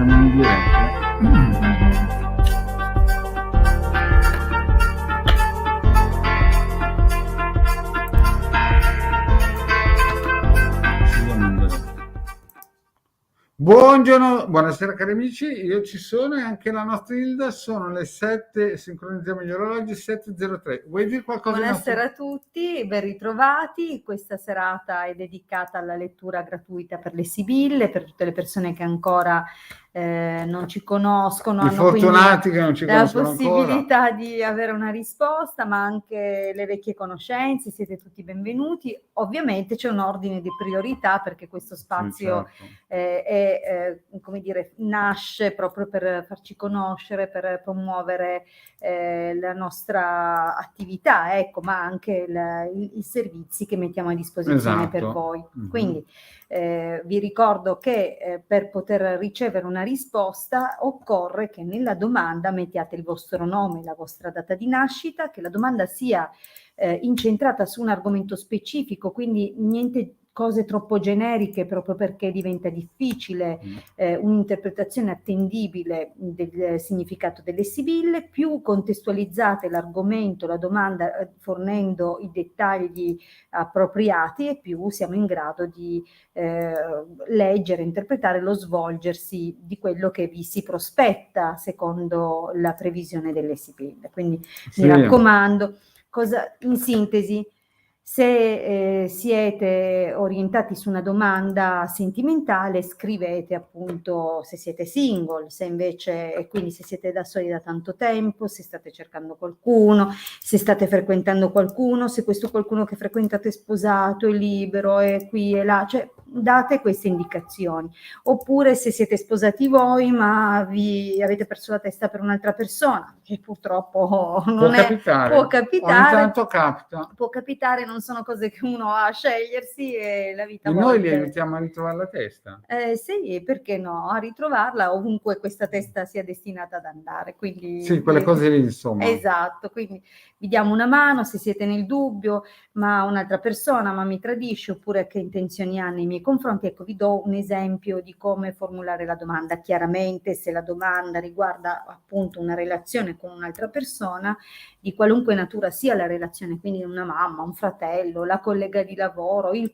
siamo in diretta. Buongiorno, buonasera cari amici, io ci sono e anche la nostra Hilda, sono le 7, sincronizziamo gli orologi, 7:03. Vuoi dire qualcosa? Buonasera a tutti, ben ritrovati. Questa serata è dedicata alla lettura gratuita per le Sibille, per tutte le persone che ancora non ci conoscono, I hanno quindi fortunati che non ci la conoscono possibilità ancora di avere una risposta, ma anche le vecchie conoscenze, siete tutti benvenuti. Ovviamente c'è un ordine di priorità perché questo spazio sì, certo. come dire, nasce proprio per farci conoscere, per promuovere la nostra attività, ecco, ma anche i servizi che mettiamo a disposizione per Esatto. voi. Quindi vi ricordo che per poter ricevere una risposta occorre che nella domanda mettiate il vostro nome, la vostra data di nascita, che la domanda sia incentrata su un argomento specifico, quindi niente cose troppo generiche proprio perché diventa difficile un'interpretazione attendibile del significato delle sibille, più contestualizzate l'argomento, la domanda fornendo i dettagli appropriati e più siamo in grado di leggere, interpretare lo svolgersi di quello che vi si prospetta secondo la previsione delle sibille. Quindi mi raccomando, in sintesi, se siete orientati su una domanda sentimentale, scrivete appunto se siete single, se invece, e quindi se siete da soli da tanto tempo, se state cercando qualcuno, se state frequentando qualcuno, se questo qualcuno che frequentate è sposato, è libero, è qui e là, cioè date queste indicazioni. Oppure se siete sposati voi ma vi avete perso la testa per un'altra persona, che purtroppo non è, può capitare, ogni tanto capita. Può capitare, non sono cose che uno ha a scegliersi e la vita e volte... noi li aiutiamo a ritrovare la testa. Sì, perché no, a ritrovarla ovunque questa testa sia destinata ad andare. Quindi, sì, quelle cose lì, insomma. Esatto, quindi vi diamo una mano se siete nel dubbio, ma un'altra persona ma mi tradisce, oppure che intenzioni ha nei miei confronti. Ecco, vi do un esempio di come formulare la domanda. Chiaramente, se la domanda riguarda appunto una relazione con un'altra persona, di qualunque natura sia la relazione, quindi una mamma, un fratello, la collega di lavoro, il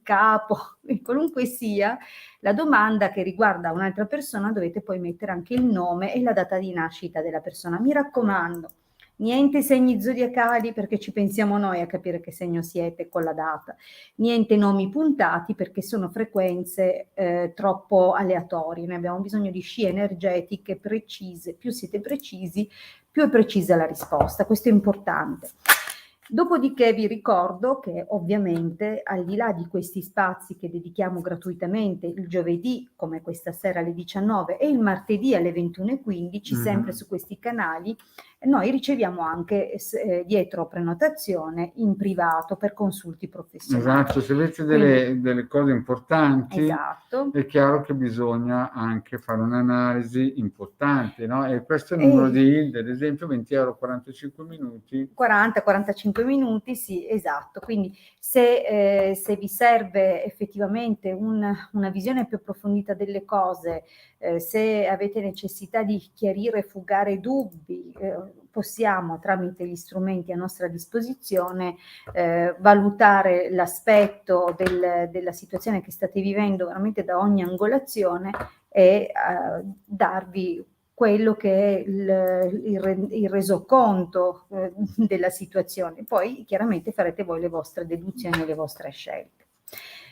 capo, qualunque sia, la domanda che riguarda un'altra persona dovete poi mettere anche il nome e la data di nascita della persona. Mi raccomando, niente segni zodiacali perché ci pensiamo noi a capire che segno siete con la data, niente nomi puntati perché sono frequenze troppo aleatorie, ne abbiamo bisogno di scie energetiche precise, più siete precisi, più è precisa la risposta, questo è importante. Dopodiché vi ricordo che ovviamente al di là di questi spazi che dedichiamo gratuitamente il giovedì, come questa sera alle 19 e il martedì alle 21:15, sempre su questi canali, noi riceviamo anche dietro prenotazione in privato per consulti professionali. Esatto, se avete delle cose importanti, esatto, è chiaro che bisogna anche fare un'analisi importante, no? E questo è il numero di Hilde, ad esempio, 20 euro 45 minuti. 40-45 minuti, sì, esatto. Quindi se vi serve effettivamente una visione più approfondita delle cose, se avete necessità di chiarire e fugare dubbi, possiamo tramite gli strumenti a nostra disposizione valutare l'aspetto della situazione che state vivendo veramente da ogni angolazione e darvi quello che è il resoconto della situazione. Poi chiaramente farete voi le vostre deduzioni e le vostre scelte.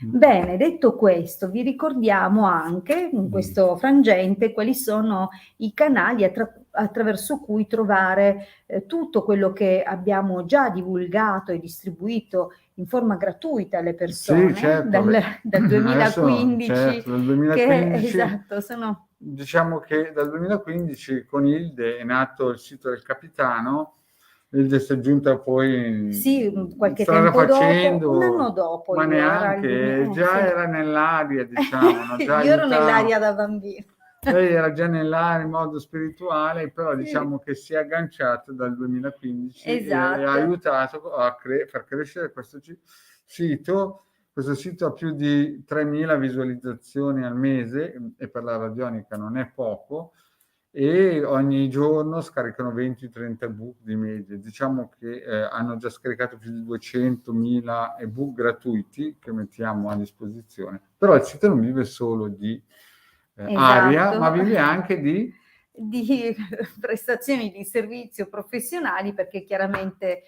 Bene, detto questo, vi ricordiamo anche in questo frangente quali sono i canali attraverso cui trovare tutto quello che abbiamo già divulgato e distribuito in forma gratuita alle persone, sì, certo. dal 2015, certo, dal 2015 che esatto, sono... Diciamo che dal 2015 con Hilde è nato il sito del Capitano. Hilde si è aggiunta poi qualche tempo facendo, dopo, un anno dopo, ma neanche, era nell'aria, diciamo, no? Già io ero nell'aria da bambino. Lei era già nell'aria in modo spirituale, però diciamo che si è agganciato dal 2015 e ha aiutato a far crescere questo sito questo sito ha più di 3.000 visualizzazioni al mese e per la radionica non è poco, e ogni giorno scaricano 20-30 ebook di media. Diciamo che hanno già scaricato più di 200.000 ebook gratuiti che mettiamo a disposizione. Però il sito non vive solo di aria, Esatto. ma vive anche di prestazioni di servizio professionali, perché chiaramente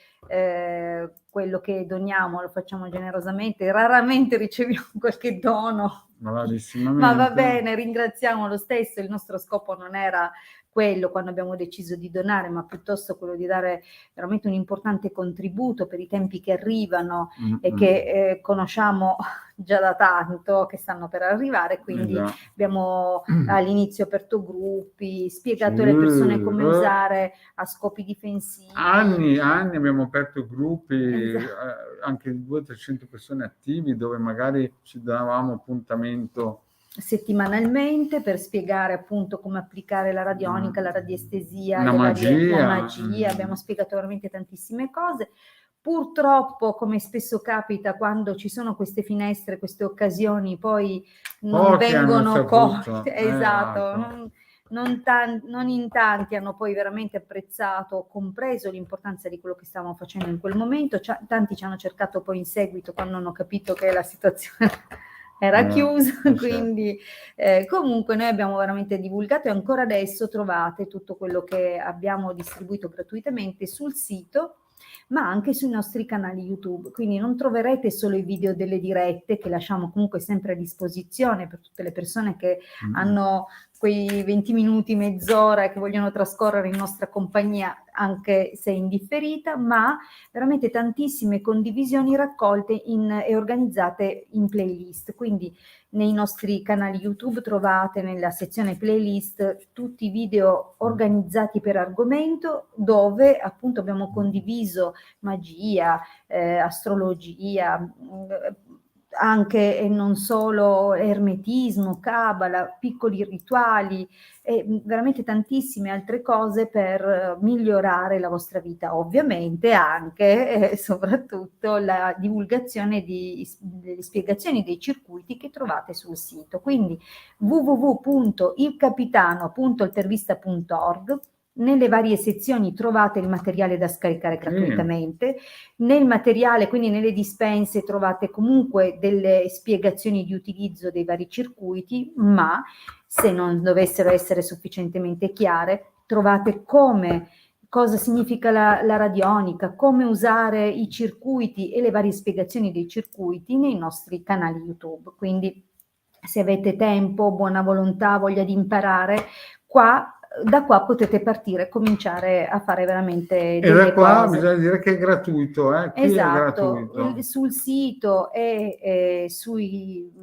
quello che doniamo lo facciamo generosamente, raramente riceviamo qualche dono. Ma va bene, ringraziamo lo stesso, il nostro scopo non era quello quando abbiamo deciso di donare, ma piuttosto quello di dare veramente un importante contributo per i tempi che arrivano e che conosciamo già da tanto, che stanno per arrivare, quindi abbiamo all'inizio aperto gruppi, spiegato alle persone come usare a scopi difensivi. Anni abbiamo aperto gruppi, anche di 200-300 persone attivi, dove magari ci davamo appuntamento settimanalmente per spiegare appunto come applicare la radionica, la radiestesia, la magia. Abbiamo spiegato veramente tantissime cose. Purtroppo, come spesso capita quando ci sono queste finestre, queste occasioni, poi non vengono colte. Esatto. Non in tanti hanno poi veramente apprezzato, compreso l'importanza di quello che stavamo facendo in quel momento. Tanti ci hanno cercato poi in seguito quando hanno capito che la situazione era chiusa, quindi comunque noi abbiamo veramente divulgato, e ancora adesso trovate tutto quello che abbiamo distribuito gratuitamente sul sito, ma anche sui nostri canali YouTube, quindi non troverete solo i video delle dirette, che lasciamo comunque sempre a disposizione per tutte le persone che hanno quei 20 minuti, mezz'ora, e che vogliono trascorrere in nostra compagnia, anche se indifferita, ma veramente tantissime condivisioni raccolte e organizzate in playlist. Quindi nei nostri canali YouTube trovate nella sezione playlist tutti i video organizzati per argomento, dove appunto abbiamo condiviso magia, astrologia, anche e non solo ermetismo, cabala, piccoli rituali e veramente tantissime altre cose per migliorare la vostra vita. Ovviamente anche e soprattutto la divulgazione delle spiegazioni dei circuiti che trovate sul sito. Quindi www.ilcapitano.altervista.org. Nelle varie sezioni trovate il materiale da scaricare gratuitamente. Nel materiale, quindi nelle dispense, trovate comunque delle spiegazioni di utilizzo dei vari circuiti, ma se non dovessero essere sufficientemente chiare, trovate cosa significa la radionica, come usare i circuiti e le varie spiegazioni dei circuiti nei nostri canali YouTube. Quindi se avete tempo, buona volontà, voglia di imparare, da qua potete partire e cominciare a fare veramente delle da qua cose. bisogna dire che è gratuito, qui esatto, è gratuito. Sul sito e sui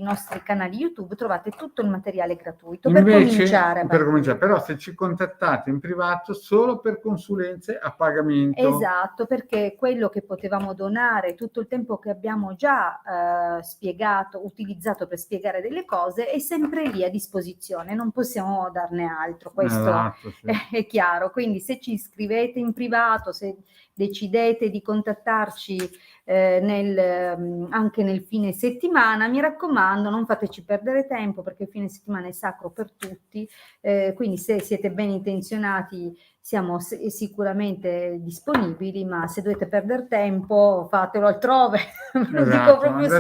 nostri canali YouTube trovate tutto il materiale gratuito. Invece, per cominciare, però se ci contattate in privato solo per consulenze a pagamento. Esatto, perché quello che potevamo donare, tutto il tempo che abbiamo già utilizzato per spiegare delle cose, è sempre lì a disposizione, non possiamo darne altro, questo è chiaro. Quindi se ci scrivete in privato, se decidete di contattarci anche nel fine settimana, mi raccomando, non fateci perdere tempo, perché il fine settimana è sacro per tutti, quindi se siete ben intenzionati siamo sicuramente disponibili, ma se dovete perdere tempo fatelo altrove. Lo dico proprio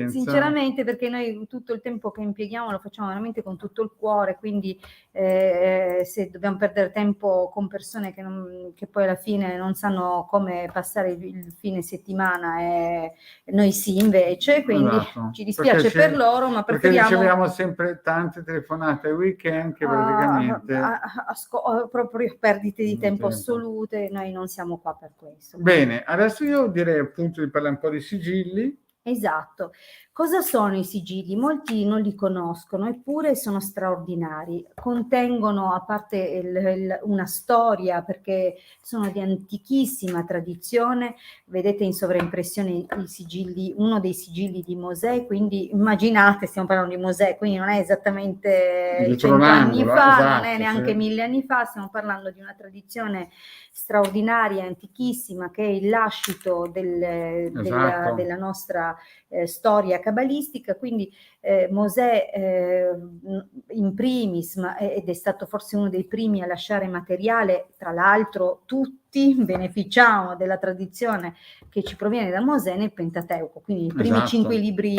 sinceramente, perché noi tutto il tempo che impieghiamo lo facciamo veramente con tutto il cuore, quindi se dobbiamo perdere tempo con persone che poi alla fine non sanno come passare il fine settimana, e noi sì invece, quindi ci dispiace per loro, ma preferiamo... Perché riceviamo sempre tante telefonate ai weekend che praticamente... proprio perdite di tempo assolute, noi non siamo qua per questo. Bene, adesso io direi appunto di parlare un po' di sigilli. Esatto. Cosa sono i sigilli? Molti non li conoscono, eppure sono straordinari. Contengono, a parte una storia, perché sono di antichissima tradizione, vedete in sovraimpressione i sigilli, uno dei sigilli di Mosè, quindi immaginate, stiamo parlando di Mosè, quindi non è esattamente 100 anni fa, non è neanche 1000 anni fa, stiamo parlando di una tradizione straordinaria, antichissima, che è il lascito della nostra della storia cabalistica, quindi Mosè in primis, ed è stato forse uno dei primi a lasciare materiale, tra l'altro tutti beneficiamo della tradizione che ci proviene da Mosè nel Pentateuco, quindi i primi 5 libri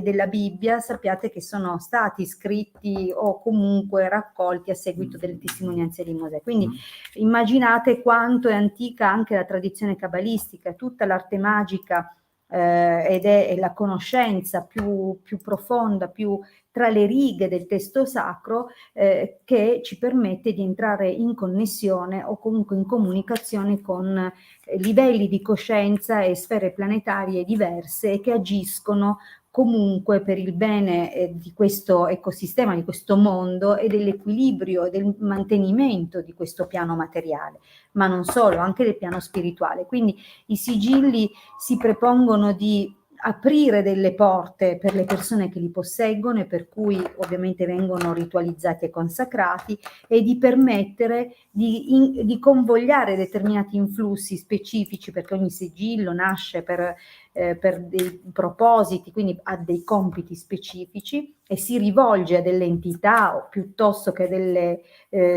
della Bibbia sappiate che sono stati scritti o comunque raccolti a seguito delle testimonianze di Mosè. Quindi immaginate quanto è antica anche la tradizione cabalistica, tutta l'arte magica ed è la conoscenza più profonda, più tra le righe del testo sacro che ci permette di entrare in connessione o comunque in comunicazione con livelli di coscienza e sfere planetarie diverse che agiscono comunque per il bene di questo ecosistema, di questo mondo e dell'equilibrio e del mantenimento di questo piano materiale, ma non solo, anche del piano spirituale. Quindi i sigilli si prepongono di aprire delle porte per le persone che li posseggono e per cui ovviamente vengono ritualizzati e consacrati, e di permettere di convogliare determinati influssi specifici, perché ogni sigillo nasce per dei propositi, quindi ha dei compiti specifici e si rivolge a delle entità o piuttosto che a delle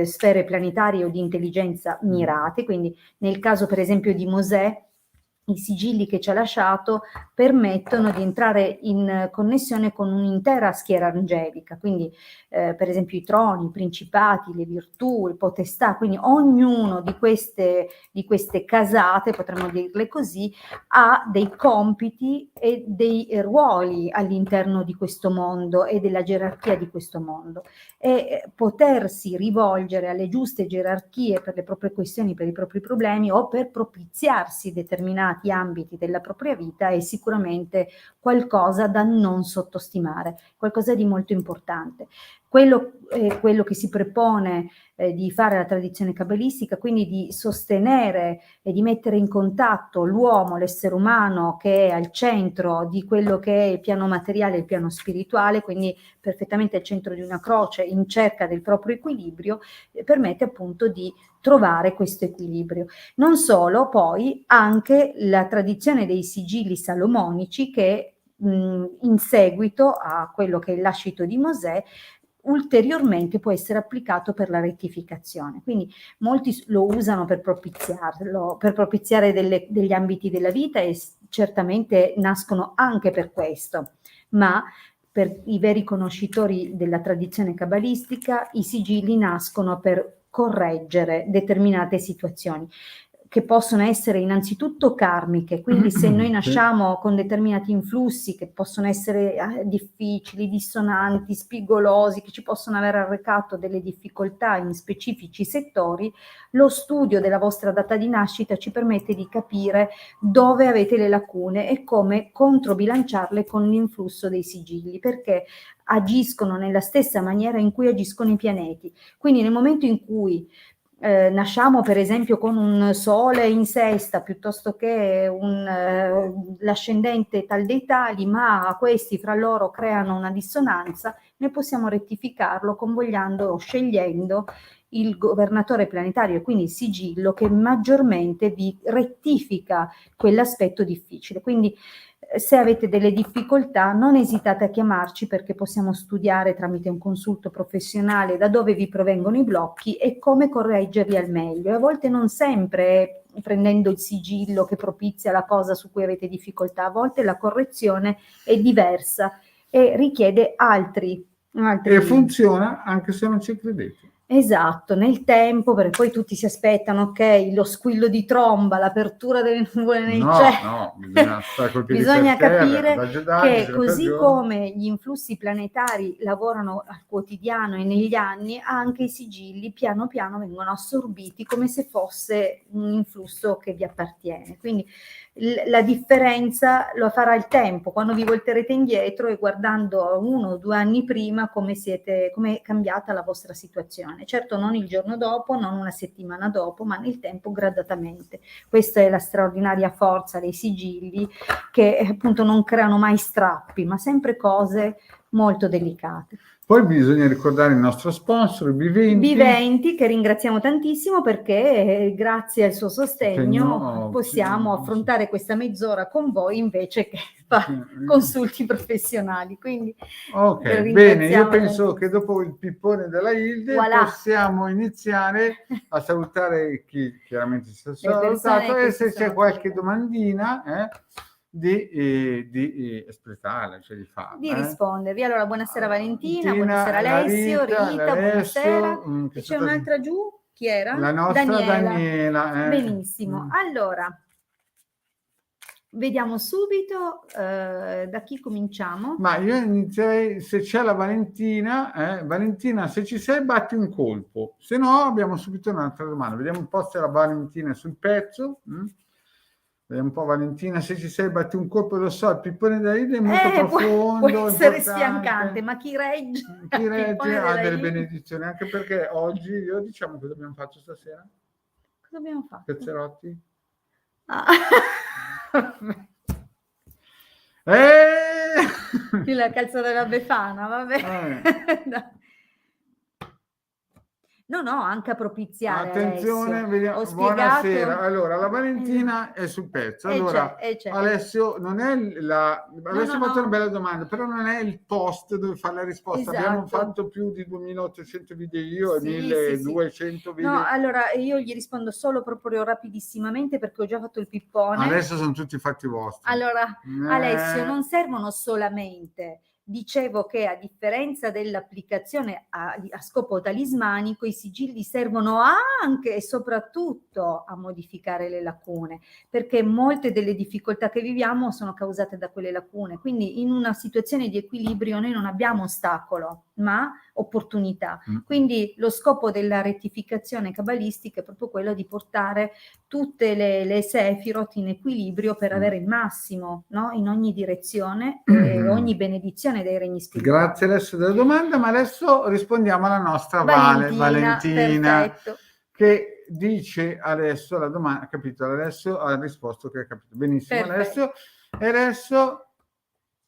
sfere planetarie o di intelligenza mirate. Quindi nel caso per esempio di Mosè, i sigilli che ci ha lasciato permettono di entrare in connessione con un'intera schiera angelica, quindi per esempio i troni, i principati, le virtù, le potestà, quindi ognuno di queste casate, potremmo dirle così, ha dei compiti e dei ruoli all'interno di questo mondo e della gerarchia di questo mondo, e potersi rivolgere alle giuste gerarchie per le proprie questioni, per i propri problemi o per propiziarsi determinati ambiti della propria vita è sicuramente qualcosa da non sottostimare, qualcosa di molto importante. Quello che si propone di fare la tradizione cabalistica, quindi di sostenere e di mettere in contatto l'uomo, l'essere umano, che è al centro di quello che è il piano materiale e il piano spirituale, quindi perfettamente al centro di una croce in cerca del proprio equilibrio, permette appunto di trovare questo equilibrio. Non solo, poi anche la tradizione dei sigilli salomonici che in seguito a quello che è il lascito di Mosè ulteriormente può essere applicato per la rettificazione. Quindi molti lo usano per propiziarlo, per propiziare degli ambiti della vita, e certamente nascono anche per questo, ma per i veri conoscitori della tradizione cabalistica i sigilli nascono per correggere determinate situazioni che possono essere innanzitutto karmiche, quindi se noi nasciamo con determinati influssi che possono essere difficili, dissonanti, spigolosi, che ci possono aver arrecato delle difficoltà in specifici settori, lo studio della vostra data di nascita ci permette di capire dove avete le lacune e come controbilanciarle con l'influsso dei sigilli, perché agiscono nella stessa maniera in cui agiscono i pianeti. Quindi nel momento in cui nasciamo per esempio con un sole in sesta piuttosto che l'ascendente tal dei tali, ma questi fra loro creano una dissonanza, noi possiamo rettificarlo convogliando o scegliendo il governatore planetario e quindi il sigillo che maggiormente vi rettifica quell'aspetto difficile. Quindi se avete delle difficoltà non esitate a chiamarci, perché possiamo studiare tramite un consulto professionale da dove vi provengono i blocchi e come correggerli al meglio. E a volte non sempre prendendo il sigillo che propizia la cosa su cui avete difficoltà, a volte la correzione è diversa e richiede altri e funziona anche se non ci credete. Esatto, nel tempo, perché poi tutti si aspettano, ok, lo squillo di tromba, l'apertura delle nuvole nel cielo. No, bisogna capire che così come gli influssi planetari lavorano al quotidiano e negli anni, anche i sigilli piano piano vengono assorbiti come se fosse un influsso che vi appartiene. Quindi la differenza lo farà il tempo, quando vi volterete indietro e guardando 1 o 2 anni prima come è cambiata la vostra situazione. Certo non il giorno dopo, non una settimana dopo, ma nel tempo gradatamente. Questa è la straordinaria forza dei sigilli, che appunto non creano mai strappi, ma sempre cose molto delicate. Poi bisogna ricordare il nostro sponsor, Biventi. Biventi, che ringraziamo tantissimo perché grazie al suo sostegno possiamo affrontare questa mezz'ora con voi invece che fare consulti professionali. Quindi ok, bene, io penso che dopo il pippone della Hilde possiamo iniziare a salutare chi chiaramente si è salutato e se c'è qualche domandina di espletarla, cioè di farla. Di rispondervi. Allora, buonasera Valentina, buonasera Alessio, Rita, buonasera. E c'è un'altra giù, chi era? La nostra Daniela. Benissimo. Allora, vediamo subito da chi cominciamo. Ma io inizierei, se c'è la Valentina, Valentina, se ci sei batti un colpo, se no abbiamo subito un'altra domanda. Vediamo un po' se la Valentina è sul pezzo. Vediamo un po' Valentina, se ci sei batti un colpo, lo so, il pippone della Hilde è molto profondo. Può essere sfiancante, ma chi regge? Chi regge ha delle benedizioni, anche perché oggi io diciamo cosa abbiamo fatto stasera? Cosa abbiamo fatto? Pezzerotti. Qui la calza della Befana, vabbè. No, anche a propiziare. Attenzione, vediamo. Buonasera. Allora, la Valentina è sul pezzo. Allora, Alessio non è Alessio ha fatto una bella domanda, però non è il post dove fa la risposta. Esatto. Abbiamo fatto più di 2800 video io e 1200 video. No, allora io gli rispondo solo proprio rapidissimamente perché ho già fatto il pippone. Adesso sono tutti fatti vostri. Allora, Alessio, non servono solamente. Dicevo che a differenza dell'applicazione a scopo talismanico, i sigilli servono anche e soprattutto a modificare le lacune, perché molte delle difficoltà che viviamo sono causate da quelle lacune. Quindi in una situazione di equilibrio noi non abbiamo ostacolo, ma opportunità. Quindi lo scopo della rettificazione cabalistica è proprio quello di portare tutte le Sefirot in equilibrio per avere il massimo, no? In ogni direzione e ogni benedizione dei regni spirituali. Grazie Alessio della domanda, ma adesso rispondiamo alla nostra Valentina che dice adesso la domanda, capito? Alessio ha risposto che ha capito benissimo. Perfetto. Adesso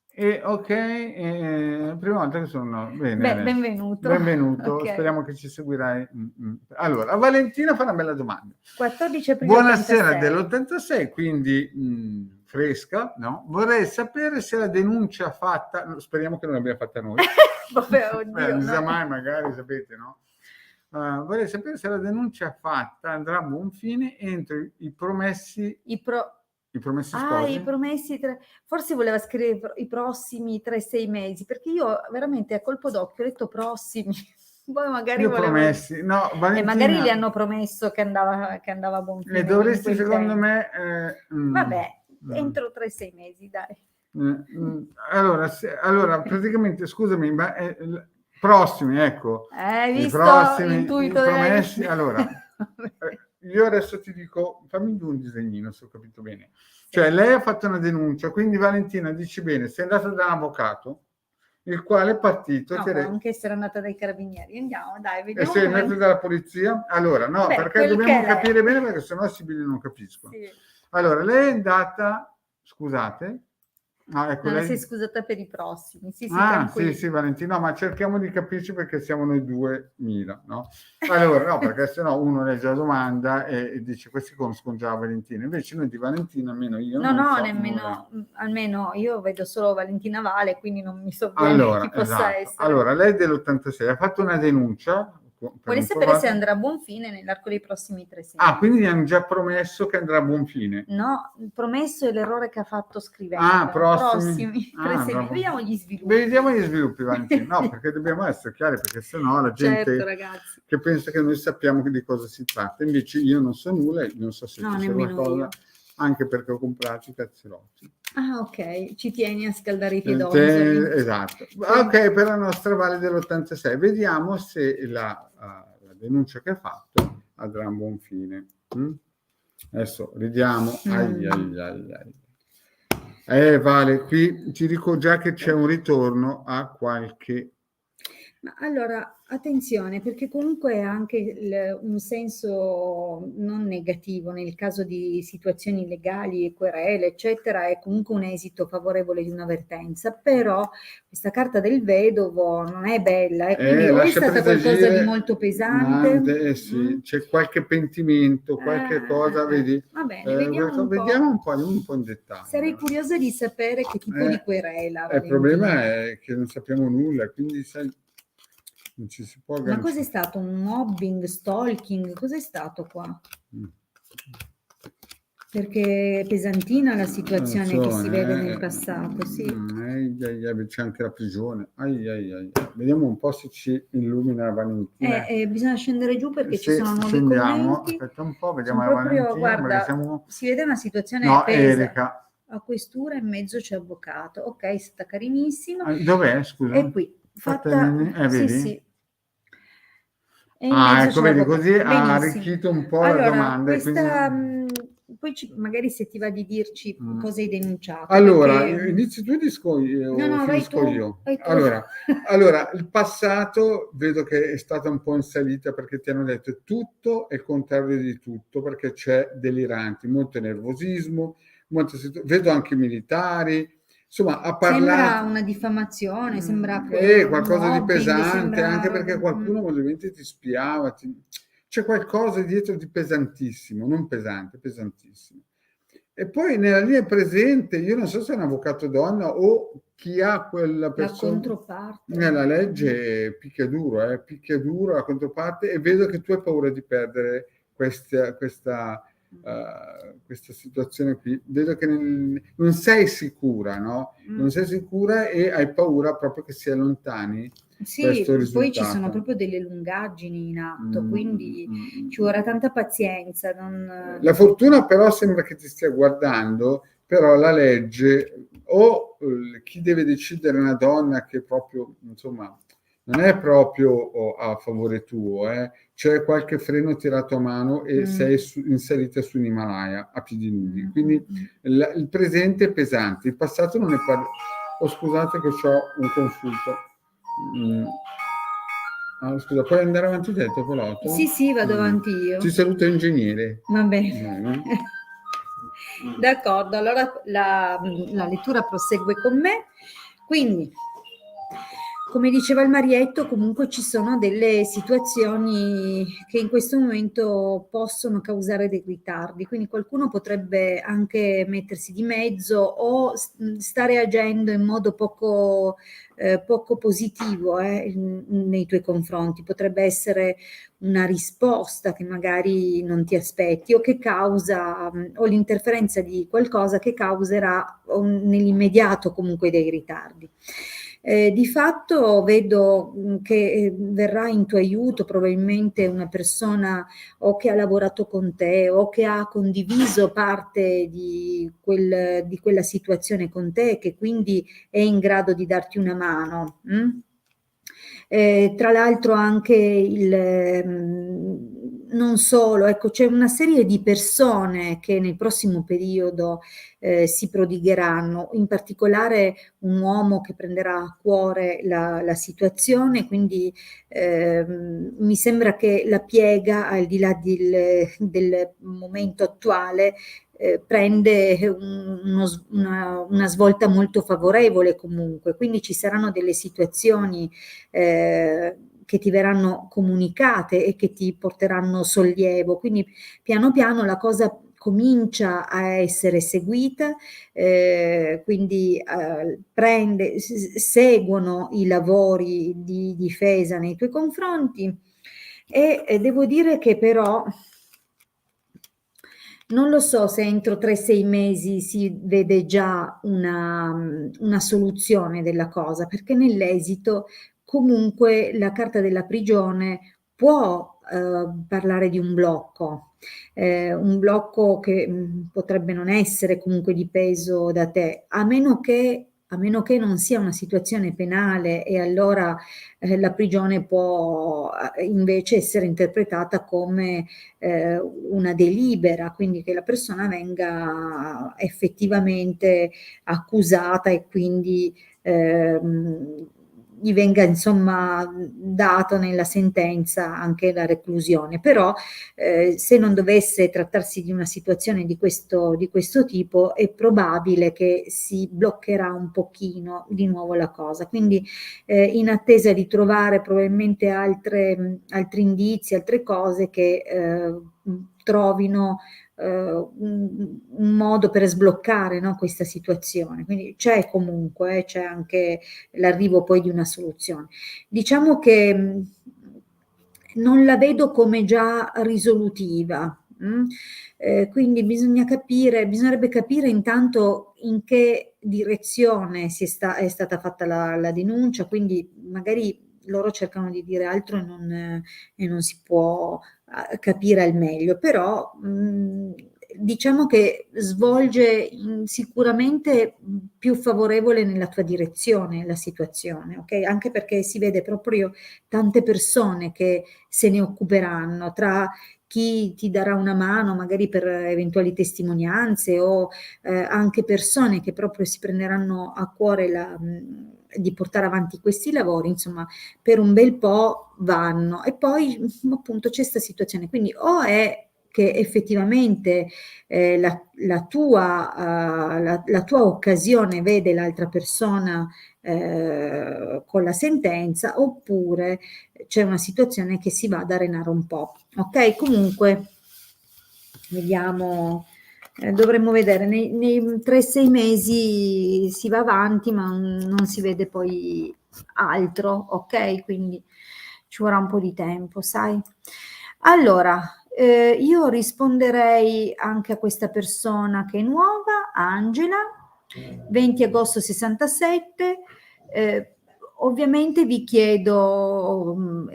prima volta che sono bene. Benvenuto. Okay. Speriamo che ci seguirai. Allora, Valentina fa una bella domanda. 14 aprile. Buonasera dell'86, quindi fresca, no? Vorrei sapere se la denuncia fatta, speriamo che non l'abbia fatta noi. Vabbè, oddio, non sa mai, magari, sapete, no? Vorrei sapere se la denuncia fatta andrà a buon fine entro i promessi. I promessi sposi? I promessi forse voleva scrivere i prossimi 3-6 mesi, perché io veramente a colpo d'occhio ho detto prossimi. Poi magari promessi, no, Valentina, e magari gli hanno promesso che andava a buon fine. Le dovresti, secondo me. Vabbè, entro 3-6 mesi, dai. Allora, praticamente, scusami, ma prossimi, ecco. Hai visto l'intuito promessi? Allora, io adesso ti dico, fammi un disegnino se ho capito bene. Cioè, lei ha fatto una denuncia, quindi Valentina dici bene, sei andata da un avvocato, il quale partito... No, può anche essere andata dai carabinieri. Andiamo, dai, vediamo. E sei andata dalla polizia? Allora, no, perché dobbiamo capire bene, perché sennò Sibili non capisco. Sì. Allora, lei è andata... Scusate... ecco, lei si è scusata per i prossimi. Sì, Valentina, ma cerchiamo di capirci perché siamo noi 2000, no? Allora, no, perché sennò uno legge la domanda e dice questi conoscono già Valentina, invece noi di Valentina, almeno io almeno io vedo solo Valentina Vale, quindi non mi so bene chi possa essere. Allora, lei dell'86 ha fatto una denuncia. Vuole sapere se andrà a buon fine nell'arco dei prossimi 3 settimane. Quindi gli hanno già promesso che andrà a buon fine? No, il promesso è l'errore che ha fatto scrivendo. Prossimi 3 settimane. Vediamo gli sviluppi. Vediamo gli sviluppi, Valentina. No, perché dobbiamo essere chiari, perché sennò la gente che pensa che noi sappiamo di cosa si tratta. Invece io non so nulla, non so se c'è qualcosa, anche perché ho comprato i cazzerotti. Ok, ci tieni a scaldare i piedonzoli. Esatto. Ok, per la nostra Valle dell'86. Vediamo se la denuncia che ha fatto andrà a buon fine. Adesso vediamo. Vale, qui ti dico già che c'è un ritorno a qualche... Ma allora, Attenzione, perché comunque è anche un senso non negativo nel caso di situazioni legali, querele, eccetera, è comunque un esito favorevole di un'avvertenza, però questa carta del vedovo non è bella e quindi o è Lascia stata qualcosa di presagire, molto pesante. sì, c'è qualche pentimento, qualche cosa, vedi? Va bene, vediamo un po'. Vediamo un po' in Sarei dettaglio. curiosa di sapere che tipo di querela, Il problema Valentina. è che non sappiamo nulla, quindi sai, non ci si può Ma cos'è agganciare. stato? Un mobbing, stalking? Cos'è stato qua? Mm. Perché è pesantina la situazione che si vede nel Ragione, passato, sì. c'è anche la prigione. Vediamo un po' se ci illumina la Valentina. Bisogna scendere giù perché ci sono nuovi scendiamo, commenti. aspetta un po', vediamo Sono la proprio, Valentina, perché guarda, siamo... si vede una situazione No, pesa. Erika. A questura in mezzo c'è avvocato. Ok, è stata carinissima. Dov'è, scusa? È qui, fatta... Sì, vedi? sì. E in mezzo Ecco, c'è vedi, l'avvocato. così ha Benissimo. arricchito un po' la Allora, domanda. e questa... quindi... poi magari se ti va di dirci cosa hai denunciato. Allora, perché... inizi tu No, o no, vai finisco tu, io? vai tu. Allora, il passato vedo che è stata un po' in salita perché ti hanno detto tutto e il contrario di tutto, perché c'è deliranti, molto nervosismo, vedo anche militari, insomma, ha Sembra parlato... una diffamazione, sembra un qualcosa di mobbing, pesante, anche sembra... perché qualcuno ovviamente ti spiava, c'è qualcosa dietro di pesantissimo, non pesante, pesantissimo. E poi nella linea presente, io non so se è un avvocato donna o chi ha quella La persona controparte. nella legge picchia duro la controparte e vedo che tu hai paura di perdere questa situazione qui. Vedo che non sei sicura, no? Non sei sicura e hai paura proprio che si allontani questo Sì, poi ci sono risultato. proprio delle lungaggini in atto, quindi ci vorrà tanta pazienza. La fortuna però sembra che ti stia guardando, però la legge o chi deve decidere è una donna che proprio, insomma, non è proprio a favore tuo, c'è qualche freno tirato a mano e sei inserita su un Himalaya a piedi nudi. Quindi il presente è pesante, il passato non ne parla. Oh, scusate che ho un consulto. Scusa, puoi andare avanti te, Topolotto? Sì, sì, vado avanti io. Ti saluto ingegnere. Va bene. D'accordo, allora la lettura prosegue con me. Quindi, come diceva il Marietto, comunque ci sono delle situazioni che in questo momento possono causare dei ritardi, quindi qualcuno potrebbe anche mettersi di mezzo o stare agendo in modo poco positivo nei tuoi confronti. Potrebbe essere una risposta che magari non ti aspetti o che causa o l'interferenza di qualcosa che causerà nell'immediato comunque dei ritardi. Di fatto vedo che verrà in tuo aiuto probabilmente una persona o che ha lavorato con te o che ha condiviso parte di quella situazione con te, che quindi è in grado di darti una mano. Tra l'altro anche non solo, ecco, c'è una serie di persone che nel prossimo periodo si prodigheranno, in particolare un uomo che prenderà a cuore la situazione, quindi mi sembra che la piega, al di là del momento attuale, prende una svolta molto favorevole comunque, quindi ci saranno delle situazioni che ti verranno comunicate e che ti porteranno sollievo, quindi piano piano la cosa comincia a essere seguita, quindi seguono i lavori di difesa nei tuoi confronti e devo dire che però non lo so se entro 3-6 mesi si vede già una soluzione della cosa, perché nell'esito comunque la carta della prigione può parlare di un blocco che potrebbe non essere comunque dipeso da te, a meno che non sia una situazione penale e allora la prigione può invece essere interpretata come una delibera, quindi che la persona venga effettivamente accusata e quindi gli venga insomma dato nella sentenza anche la reclusione, però se non dovesse trattarsi di una situazione di questo tipo è probabile che si bloccherà un pochino di nuovo la cosa, quindi in attesa di trovare probabilmente altri indizi, altre cose che trovino un modo per sbloccare, no, questa situazione. Quindi c'è comunque, c'è anche l'arrivo poi di una soluzione. Diciamo che non la vedo come già risolutiva. Quindi bisognerebbe capire intanto in che direzione è stata fatta la denuncia, quindi magari loro cercano di dire altro e non si può capire al meglio, però diciamo che svolge sicuramente più favorevole nella tua direzione la situazione, ok? Anche perché si vede proprio tante persone che se ne occuperanno, tra chi ti darà una mano magari per eventuali testimonianze o anche persone che proprio si prenderanno a cuore di portare avanti questi lavori, insomma, per un bel po' vanno. E poi appunto c'è questa situazione, quindi o è che effettivamente la tua occasione vede l'altra persona con la sentenza, oppure c'è una situazione che si va ad arenare un po'. Ok, comunque vediamo, dovremmo vedere, nei 3-6 mesi si va avanti, ma non si vede poi altro, ok? Quindi ci vorrà un po' di tempo, sai? Allora, io risponderei anche a questa persona che è nuova, Angela, 20 agosto 67. Ovviamente vi chiedo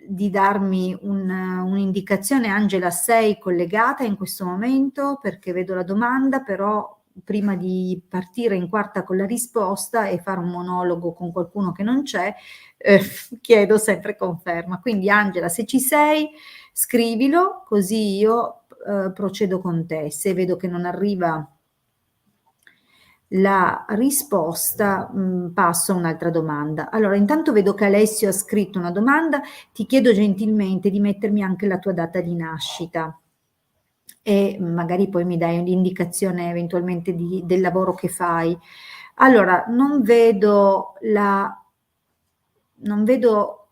di darmi un'indicazione. Angela, sei collegata in questo momento? Perché vedo la domanda, però prima di partire in quarta con la risposta e fare un monologo con qualcuno che non c'è, chiedo sempre conferma. Quindi Angela, se ci sei, scrivilo, così io procedo con te. Se vedo che non arriva la risposta, passo a un'altra domanda. Allora, intanto vedo che Alessio ha scritto una domanda, ti chiedo gentilmente di mettermi anche la tua data di nascita e magari poi mi dai l'indicazione eventualmente del lavoro che fai. Allora, non vedo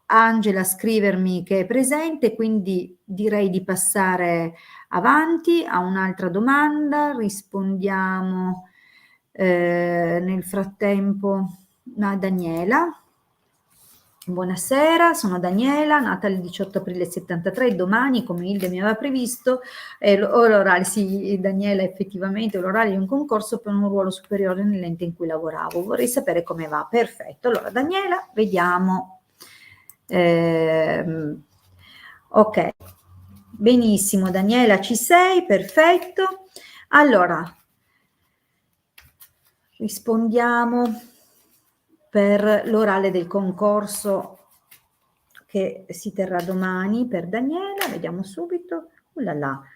Angela scrivermi che è presente, quindi direi di passare avanti a un'altra domanda. Rispondiamo nel frattempo a Daniela. Buonasera, sono Daniela, nata il 18 aprile 73, domani, come Hilde mi aveva previsto, l'orale, sì, Daniela, effettivamente l'orale di un concorso per un ruolo superiore nell'ente in cui lavoravo. Vorrei sapere come va. Perfetto. Allora, Daniela, vediamo. Ok, benissimo, Daniela, ci sei? Perfetto. Allora, rispondiamo per l'orale del concorso che si terrà domani per Daniela, vediamo subito.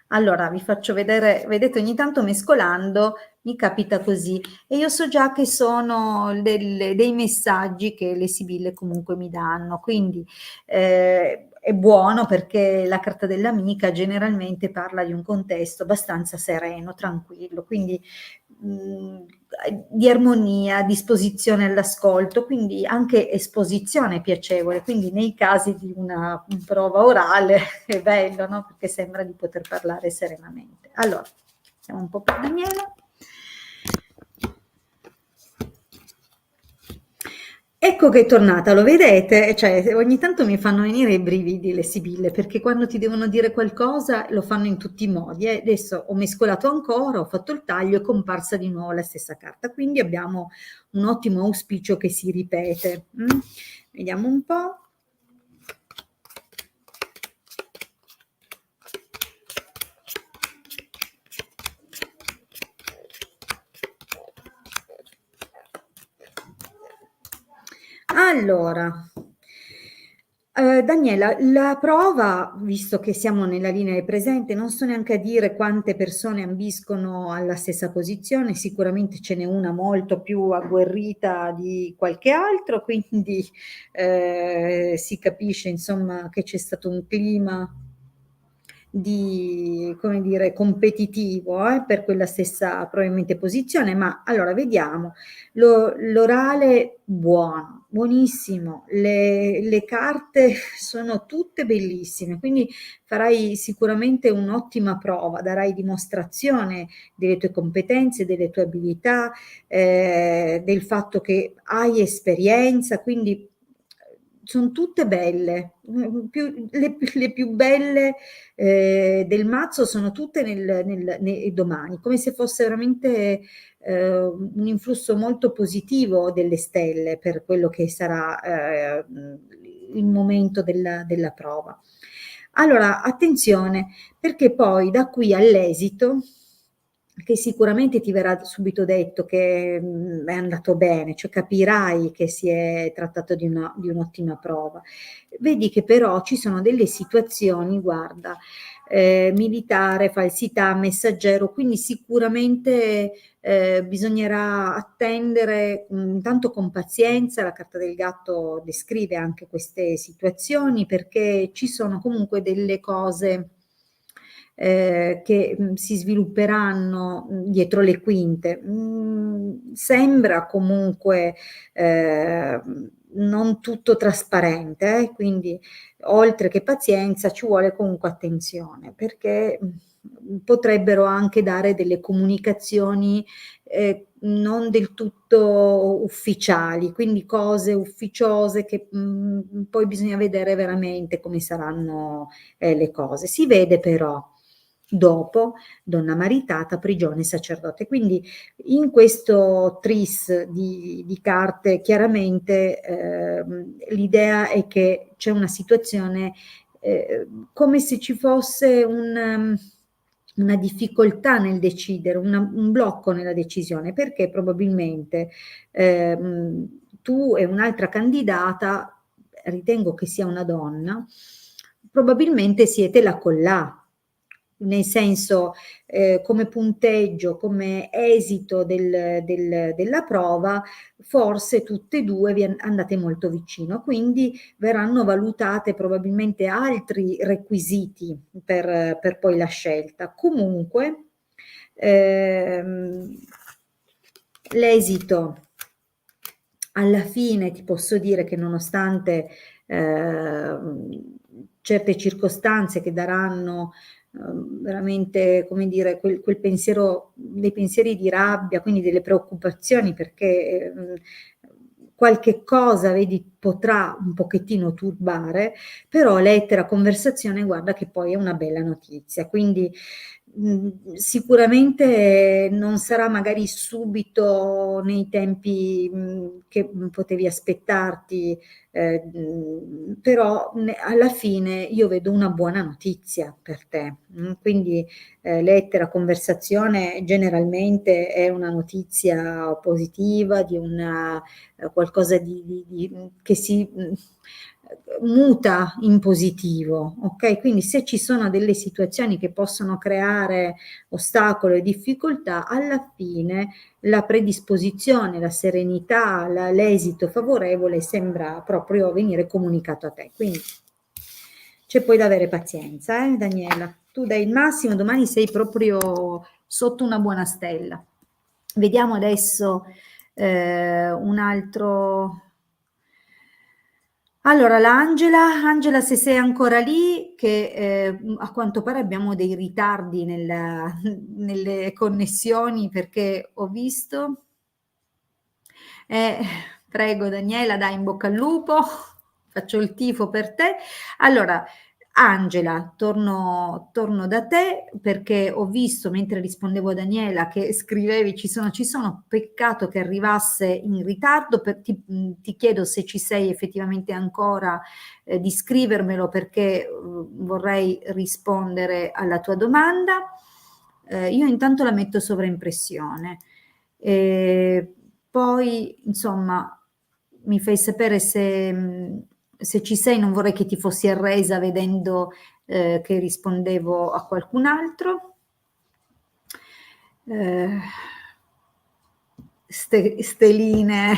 Allora vi faccio vedere, vedete, ogni tanto mescolando mi capita così e io so già che sono dei messaggi che le sibille comunque mi danno, quindi è buono perché la carta dell'amica generalmente parla di un contesto abbastanza sereno, tranquillo, quindi di armonia, disposizione all'ascolto, quindi anche esposizione piacevole, quindi nei casi di una prova orale è bello, no? Perché sembra di poter parlare serenamente. Allora, siamo un po' per Daniela. Ecco che è tornata, lo vedete? Cioè, ogni tanto mi fanno venire i brividi le sibille, perché quando ti devono dire qualcosa lo fanno in tutti i modi. Adesso ho mescolato ancora, ho fatto il taglio, è comparsa di nuovo la stessa carta. Quindi abbiamo un ottimo auspicio che si ripete. Vediamo un po'. Allora, Daniela, la prova, visto che siamo nella linea del presente, non sto neanche a dire quante persone ambiscono alla stessa posizione, sicuramente ce n'è una molto più agguerrita di qualche altro, quindi si capisce insomma che c'è stato un clima di, come dire, competitivo per quella stessa probabilmente posizione, ma allora vediamo. L'orale buono, buonissimo, le carte sono tutte bellissime, quindi farai sicuramente un'ottima prova, darai dimostrazione delle tue competenze, delle tue abilità, del fatto che hai esperienza, quindi sono tutte belle, le più belle del mazzo sono tutte nei domani, come se fosse veramente un influsso molto positivo delle stelle per quello che sarà il momento della prova. Allora, attenzione, perché poi da qui all'esito, che sicuramente ti verrà subito detto che è andato bene, cioè capirai che si è trattato di un'ottima prova. Vedi che però ci sono delle situazioni, guarda, militare, falsità, messaggero, quindi sicuramente bisognerà attendere intanto con pazienza. La carta del gatto descrive anche queste situazioni perché ci sono comunque delle cose che si svilupperanno dietro le quinte. Sembra comunque non tutto trasparente, quindi oltre che pazienza ci vuole comunque attenzione perché potrebbero anche dare delle comunicazioni non del tutto ufficiali, quindi cose ufficiose che poi bisogna vedere veramente come saranno le cose. Si vede però dopo donna maritata, prigione, sacerdote. Quindi in questo tris di carte chiaramente l'idea è che c'è una situazione come se ci fosse una difficoltà nel decidere, un blocco nella decisione, perché probabilmente tu e un'altra candidata, ritengo che sia una donna, probabilmente siete là con là, nel senso come punteggio, come esito della prova, forse tutte e due vi andate molto vicino, quindi verranno valutate probabilmente altri requisiti per poi la scelta. Comunque l'esito alla fine ti posso dire che nonostante certe circostanze che daranno veramente, come dire, quel pensiero, dei pensieri di rabbia, quindi delle preoccupazioni, perché qualche cosa, vedi, potrà un pochettino turbare, però lettera, conversazione, guarda che poi è una bella notizia. Quindi sicuramente non sarà magari subito nei tempi che potevi aspettarti, però alla fine io vedo una buona notizia per te. Quindi lettera, conversazione generalmente è una notizia positiva, di una qualcosa che si muta in positivo, ok? Quindi se ci sono delle situazioni che possono creare ostacolo e difficoltà, alla fine la predisposizione, la serenità, l'esito favorevole sembra proprio venire comunicato a te. Quindi c'è poi da avere pazienza, Daniela? Tu dai il massimo, domani sei proprio sotto una buona stella. Vediamo adesso un altro. Allora, Angela, se sei ancora lì, che a quanto pare abbiamo dei ritardi nelle connessioni perché ho visto. Prego Daniela, dai, in bocca al lupo, faccio il tifo per te. Allora, Angela, torno da te perché ho visto mentre rispondevo a Daniela che scrivevi ci sono, peccato che arrivasse in ritardo, ti chiedo se ci sei effettivamente ancora di scrivermelo perché vorrei rispondere alla tua domanda. Io intanto la metto sovraimpressione. Poi, insomma, mi fai sapere se ci sei, non vorrei che ti fossi arresa vedendo che rispondevo a qualcun altro. Steline,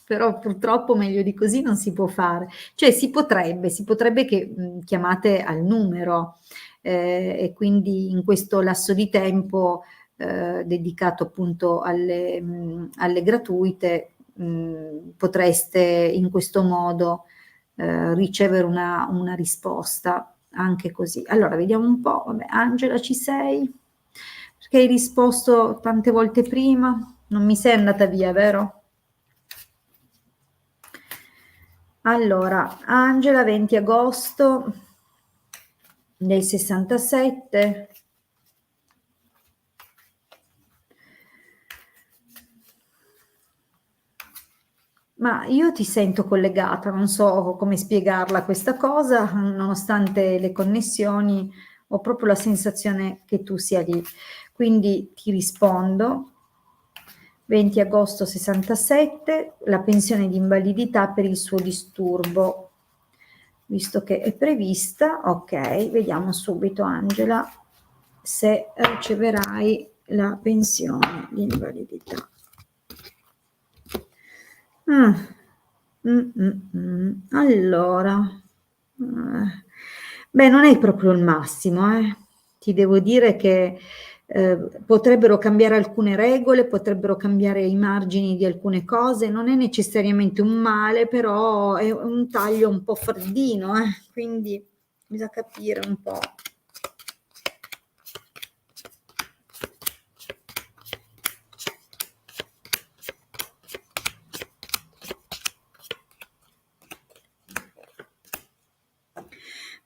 però purtroppo meglio di così non si può fare. Cioè si potrebbe che chiamate al numero e quindi in questo lasso di tempo dedicato appunto alle gratuite potreste in questo modo ricevere una risposta anche così. Allora vediamo un po', vabbè, Angela ci sei? Perché hai risposto tante volte prima? Non mi sei andata via, vero? Allora, Angela, 20 agosto del 67. Ma io ti sento collegata, non so come spiegarla questa cosa, nonostante le connessioni, ho proprio la sensazione che tu sia lì. Quindi ti rispondo. 20 agosto 67, la pensione di invalidità per il suo disturbo, visto che è prevista. Ok, vediamo subito, Angela, se riceverai la pensione di invalidità. Allora, beh, non è proprio il massimo, ti devo dire che potrebbero cambiare alcune regole, potrebbero cambiare i margini di alcune cose, non è necessariamente un male, però è un taglio un po' freddino, quindi bisogna capire un po'.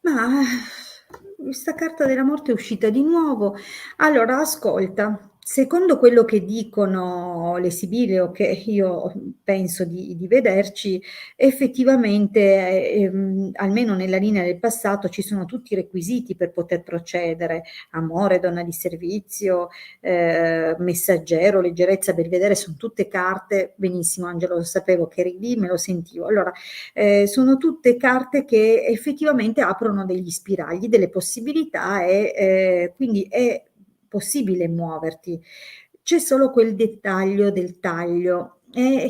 Ma questa carta della morte è uscita di nuovo. Allora, ascolta, secondo quello che dicono le sibille o che io penso di vederci, effettivamente, almeno nella linea del passato, ci sono tutti i requisiti per poter procedere. Amore, donna di servizio, messaggero, leggerezza del vedere, sono tutte carte, benissimo Angelo, lo sapevo che eri lì, me lo sentivo. Allora, sono tutte carte che effettivamente aprono degli spiragli, delle possibilità e quindi è possibile muoverti. C'è solo quel dettaglio del taglio e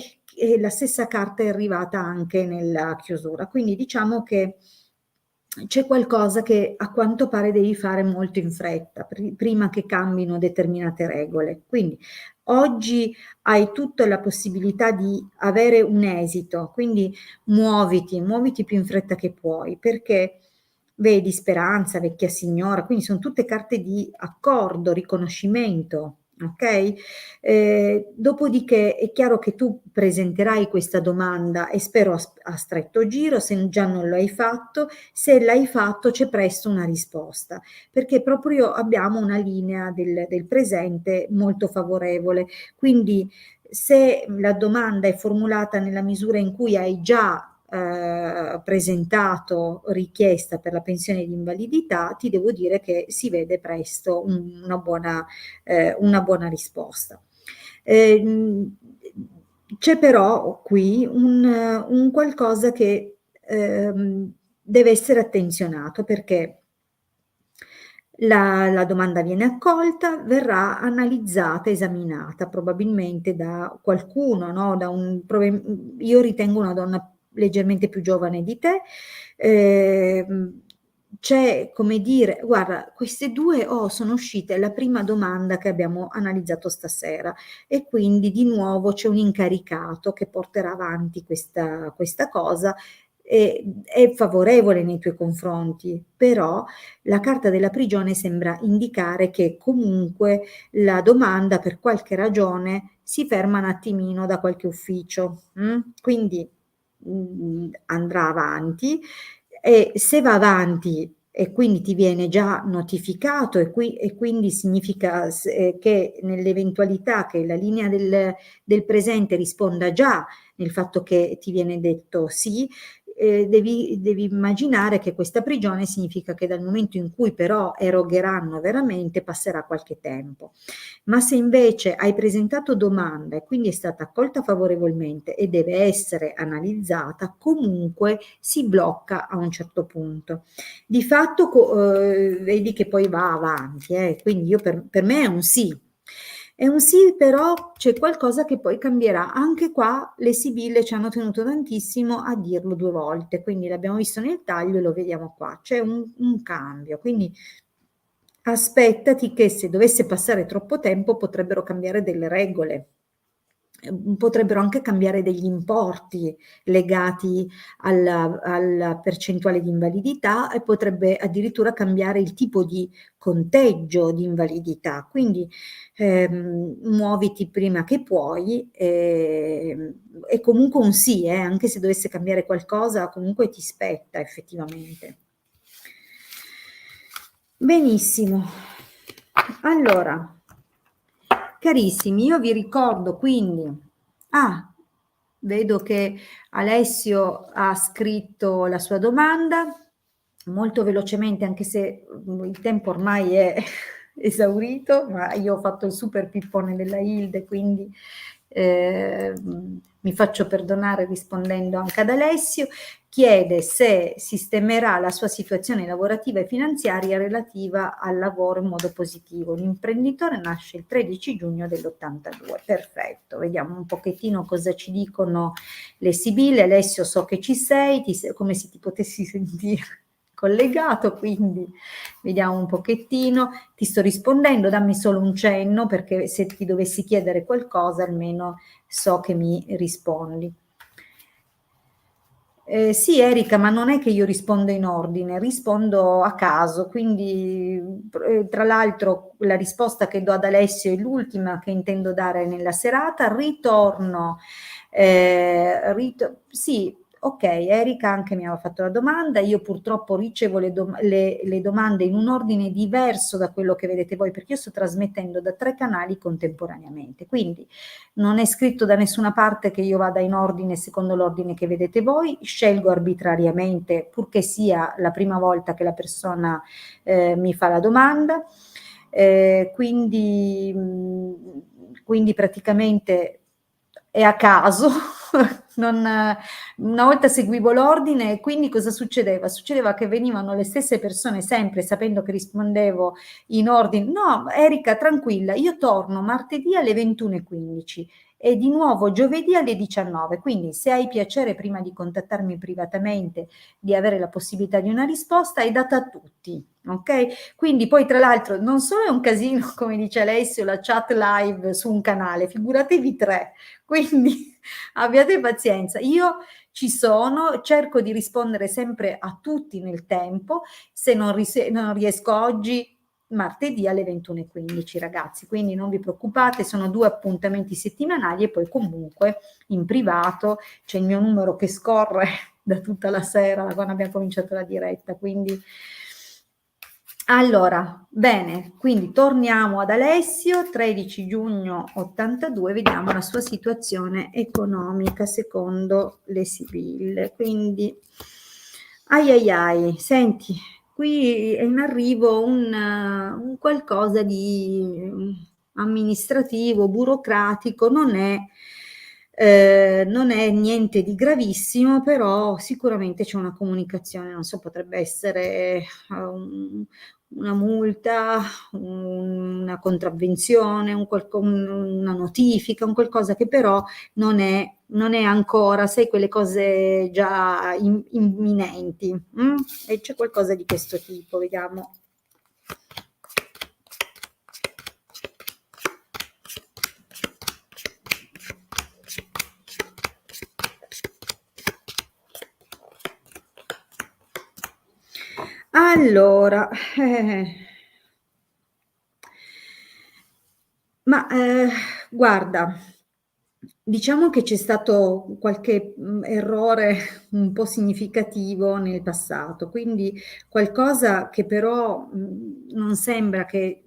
la stessa carta è arrivata anche nella chiusura, quindi diciamo che c'è qualcosa che a quanto pare devi fare molto in fretta, prima che cambino determinate regole. Quindi oggi hai tutta la possibilità di avere un esito, quindi muoviti più in fretta che puoi, perché vedi speranza, vecchia signora, quindi sono tutte carte di accordo, riconoscimento. Ok? Dopodiché è chiaro che tu presenterai questa domanda e spero a stretto giro, se già non lo hai fatto, se l'hai fatto c'è presto una risposta, perché proprio abbiamo una linea del presente molto favorevole. Quindi se la domanda è formulata nella misura in cui hai già presentato richiesta per la pensione di invalidità, ti devo dire che si vede presto una buona risposta. C'è però qui un qualcosa che deve essere attenzionato, perché la domanda viene accolta, verrà analizzata, esaminata probabilmente da qualcuno, no? Io ritengo una donna leggermente più giovane di te, c'è come dire, guarda, queste due sono uscite, è la prima domanda che abbiamo analizzato stasera e quindi di nuovo c'è un incaricato che porterà avanti questa cosa. È favorevole nei tuoi confronti, però la carta della prigione sembra indicare che comunque la domanda per qualche ragione si ferma un attimino da qualche ufficio, quindi andrà avanti e se va avanti e quindi ti viene già notificato e quindi significa che nell'eventualità che la linea del presente risponda già nel fatto che ti viene detto sì, devi immaginare che questa prigione significa che dal momento in cui però erogheranno veramente passerà qualche tempo. Ma se invece hai presentato domanda e quindi è stata accolta favorevolmente e deve essere analizzata, comunque si blocca a un certo punto. Di fatto vedi che poi va avanti, quindi io per me è un sì. È un sì, però c'è qualcosa che poi cambierà. Anche qua le sibille ci hanno tenuto tantissimo a dirlo 2 volte, quindi l'abbiamo visto nel taglio e lo vediamo qua. C'è un cambio, quindi aspettati che se dovesse passare troppo tempo potrebbero cambiare delle regole. Potrebbero anche cambiare degli importi legati alla percentuale di invalidità e potrebbe addirittura cambiare il tipo di conteggio di invalidità. Quindi muoviti prima che puoi, è comunque un sì, anche se dovesse cambiare qualcosa, comunque ti spetta effettivamente. Benissimo. Allora, carissimi, io vi ricordo quindi, vedo che Alessio ha scritto la sua domanda molto velocemente, anche se il tempo ormai è esaurito, ma io ho fatto il super pippone della Hilde, quindi mi faccio perdonare rispondendo anche ad Alessio. Chiede se sistemerà la sua situazione lavorativa e finanziaria relativa al lavoro in modo positivo. L'imprenditore nasce il 13 giugno dell'82. Perfetto, vediamo un pochettino cosa ci dicono le sibille. Alessio, so che ci sei, come se ti potessi sentire collegato, quindi vediamo un pochettino. Ti sto rispondendo, dammi solo un cenno, perché se ti dovessi chiedere qualcosa almeno so che mi rispondi. Sì, Erika, ma non è che io rispondo in ordine, rispondo a caso, quindi tra l'altro la risposta che do ad Alessio è l'ultima che intendo dare nella serata. Ritorno, sì, ok, Erika anche mi aveva fatto la domanda, io purtroppo ricevo le domande in un ordine diverso da quello che vedete voi, perché io sto trasmettendo da 3 canali contemporaneamente, quindi non è scritto da nessuna parte che io vada in ordine secondo l'ordine che vedete voi, scelgo arbitrariamente purché sia la prima volta che la persona mi fa la domanda, quindi praticamente è a caso. Una volta seguivo l'ordine e quindi cosa succedeva? Succedeva che venivano le stesse persone sempre, sapendo che rispondevo in ordine. No, Erika, tranquilla, io torno martedì alle 21:15 e di nuovo giovedì alle 19. Quindi se hai piacere prima di contattarmi privatamente di avere la possibilità di una risposta, è data a tutti. Ok? Quindi poi tra l'altro non solo è un casino, come dice Alessio, la chat live su un canale, figuratevi 3. Quindi abbiate pazienza. Io ci sono, cerco di rispondere sempre a tutti nel tempo. Se non riesco oggi, martedì alle 21:15, ragazzi, quindi non vi preoccupate, sono 2 appuntamenti settimanali e poi comunque in privato c'è il mio numero che scorre da tutta la sera da quando abbiamo cominciato la diretta, quindi allora, bene, quindi torniamo ad Alessio, 13 giugno 82, vediamo la sua situazione economica secondo le sibille. Quindi, senti, qui è in arrivo un qualcosa di amministrativo, burocratico, non è niente di gravissimo, però sicuramente c'è una comunicazione, non so, potrebbe essere una multa, una contravvenzione, una notifica, un qualcosa che però non è ancora, sai, quelle cose già imminenti. E c'è qualcosa di questo tipo, vediamo. Allora, guarda, diciamo che c'è stato qualche errore un po' significativo nel passato, quindi qualcosa che però non sembra che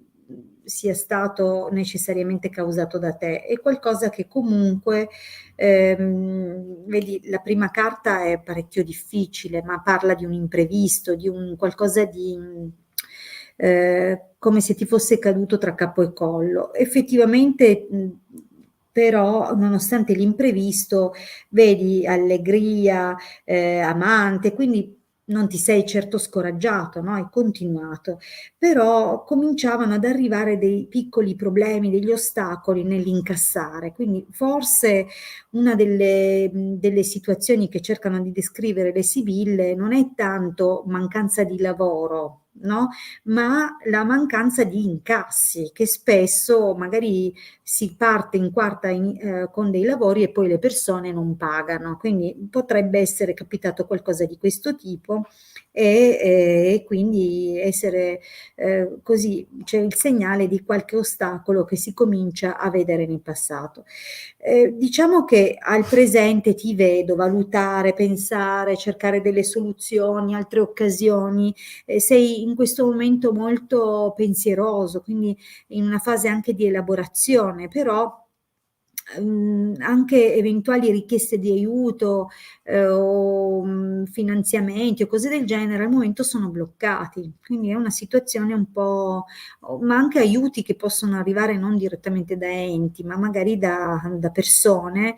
sia stato necessariamente causato da te, è qualcosa che comunque, vedi, la prima carta è parecchio difficile, ma parla di un imprevisto, di un qualcosa di come se ti fosse caduto tra capo e collo. Effettivamente, però, nonostante l'imprevisto, vedi allegria, amante, quindi non ti sei certo scoraggiato, no? Hai continuato, però cominciavano ad arrivare dei piccoli problemi, degli ostacoli nell'incassare, quindi forse una delle situazioni che cercano di descrivere le Sibille non è tanto mancanza di lavoro, no? Ma la mancanza di incassi, che spesso magari si parte in quarta con dei lavori e poi le persone non pagano, quindi potrebbe essere capitato qualcosa di questo tipo e quindi essere così, c'è il segnale di qualche ostacolo che si comincia a vedere nel passato. Diciamo che al presente ti vedo valutare, pensare, cercare delle soluzioni, altre occasioni, sei in questo momento molto pensieroso, quindi in una fase anche di elaborazione, però anche eventuali richieste di aiuto o finanziamenti o cose del genere al momento sono bloccati, quindi è una situazione un po', ma anche aiuti che possono arrivare non direttamente da enti, ma magari da persone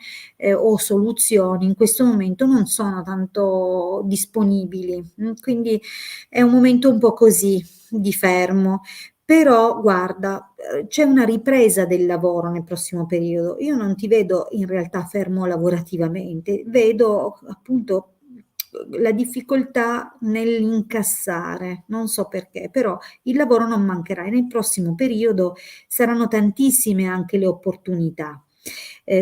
o soluzioni in questo momento non sono tanto disponibili, quindi è un momento un po' così di fermo. Però guarda, c'è una ripresa del lavoro nel prossimo periodo. Io non ti vedo in realtà fermo lavorativamente, vedo appunto la difficoltà nell'incassare, non so perché, però il lavoro non mancherà e nel prossimo periodo saranno tantissime anche le opportunità.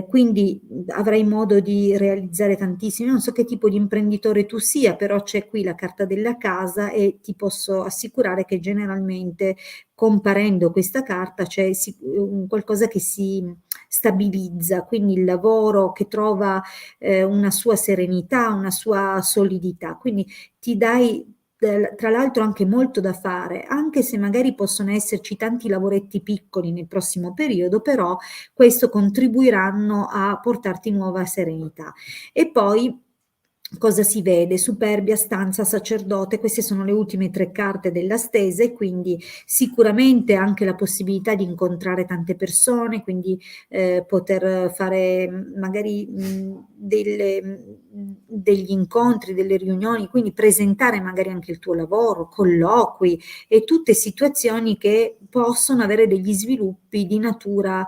Quindi avrai modo di realizzare tantissimi, non so che tipo di imprenditore tu sia, però c'è qui la carta della casa e ti posso assicurare che generalmente comparendo questa carta c'è qualcosa che si stabilizza, quindi il lavoro che trova una sua serenità, una sua solidità, quindi ti dai tra l'altro anche molto da fare, anche se magari possono esserci tanti lavoretti piccoli nel prossimo periodo, però questo contribuiranno a portarti nuova serenità. E poi cosa si vede? Superbia, stanza, sacerdote, queste sono le ultime tre carte della stesa e quindi sicuramente anche la possibilità di incontrare tante persone, quindi poter fare magari degli incontri, delle riunioni, quindi presentare magari anche il tuo lavoro, colloqui e tutte situazioni che possono avere degli sviluppi di natura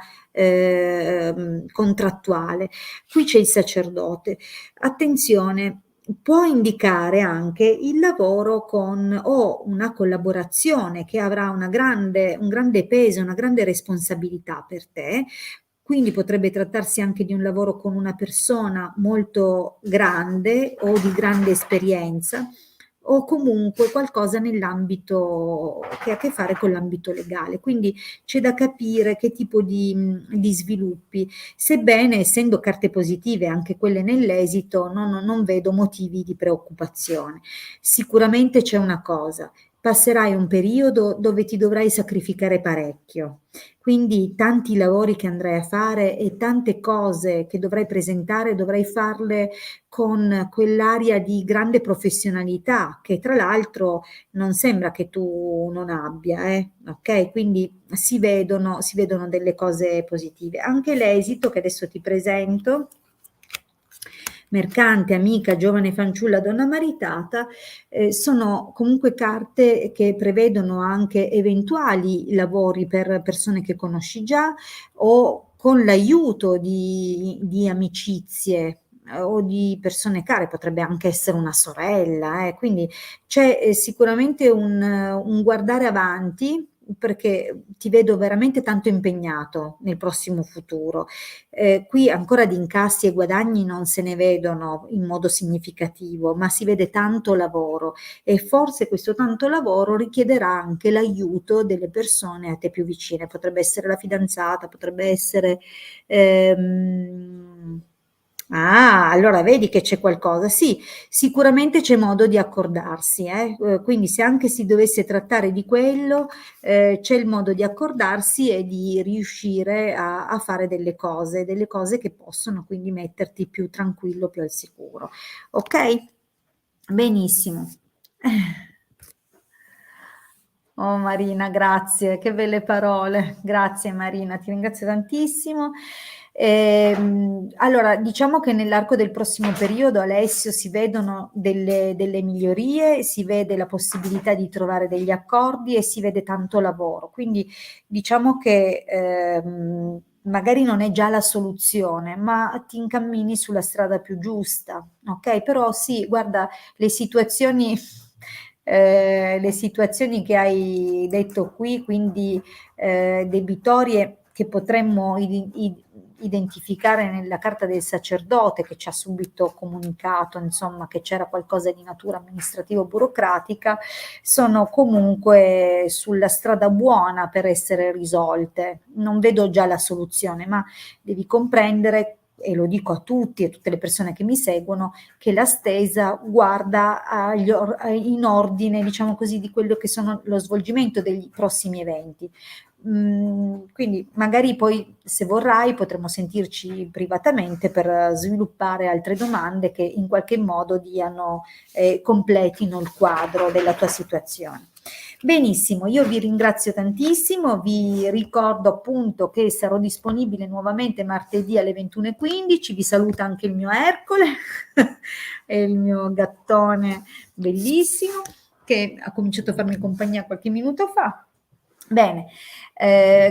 contrattuale. Qui c'è il sacerdote. Attenzione, può indicare anche il lavoro con o una collaborazione che avrà un grande peso, una grande responsabilità per te, quindi potrebbe trattarsi anche di un lavoro con una persona molto grande o di grande esperienza o comunque qualcosa nell'ambito che ha a che fare con l'ambito legale. Quindi c'è da capire che tipo di sviluppi, sebbene essendo carte positive anche quelle nell'esito non vedo motivi di preoccupazione. Sicuramente c'è una cosa, passerai un periodo dove ti dovrai sacrificare parecchio, quindi tanti lavori che andrai a fare e tante cose che dovrai presentare, dovrai farle con quell'aria di grande professionalità che tra l'altro non sembra che tu non abbia, ok? Quindi si vedono delle cose positive. Anche l'esito che adesso ti presento, mercante, amica, giovane fanciulla, donna maritata, sono comunque carte che prevedono anche eventuali lavori per persone che conosci già o con l'aiuto di amicizie o di persone care, potrebbe anche essere una sorella, quindi c'è sicuramente un guardare avanti perché ti vedo veramente tanto impegnato nel prossimo futuro. Qui ancora di incassi e guadagni non se ne vedono in modo significativo, ma si vede tanto lavoro e forse questo tanto lavoro richiederà anche l'aiuto delle persone a te più vicine, potrebbe essere la fidanzata, potrebbe essere Ah, allora vedi che c'è qualcosa. Sì, sicuramente c'è modo di accordarsi, quindi se anche si dovesse trattare di quello, c'è il modo di accordarsi e di riuscire a fare delle cose che possono quindi metterti più tranquillo, più al sicuro. Ok? Benissimo. Oh Marina, grazie, che belle parole. Grazie Marina, ti ringrazio tantissimo. Allora, diciamo che nell'arco del prossimo periodo, Alessio, si vedono delle migliorie, si vede la possibilità di trovare degli accordi e si vede tanto lavoro. Quindi diciamo che magari non è già la soluzione, ma ti incammini sulla strada più giusta, ok? Però sì, guarda, le situazioni le situazioni che hai detto qui, quindi debitorie che potremmo identificare nella carta del sacerdote che ci ha subito comunicato, insomma, che c'era qualcosa di natura amministrativo-burocratica, sono comunque sulla strada buona per essere risolte. Non vedo già la soluzione, ma devi comprendere, e lo dico a tutti e a tutte le persone che mi seguono, che la stesa guarda in ordine, diciamo così, di quello che sono lo svolgimento degli prossimi eventi. Quindi magari poi, se vorrai, potremo sentirci privatamente per sviluppare altre domande che in qualche modo diano, completino il quadro della tua situazione. Benissimo, io vi ringrazio tantissimo, vi ricordo appunto che sarò disponibile nuovamente martedì alle 21:15, vi saluta anche il mio Ercole e il mio gattone bellissimo che ha cominciato a farmi compagnia qualche minuto fa. Bene,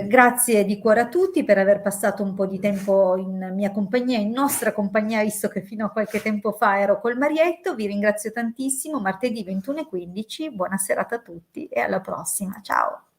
grazie di cuore a tutti per aver passato un po' di tempo in mia compagnia, in nostra compagnia, visto che fino a qualche tempo fa ero col Marietto. Vi ringrazio tantissimo, martedì 21:15, buona serata a tutti e alla prossima, ciao!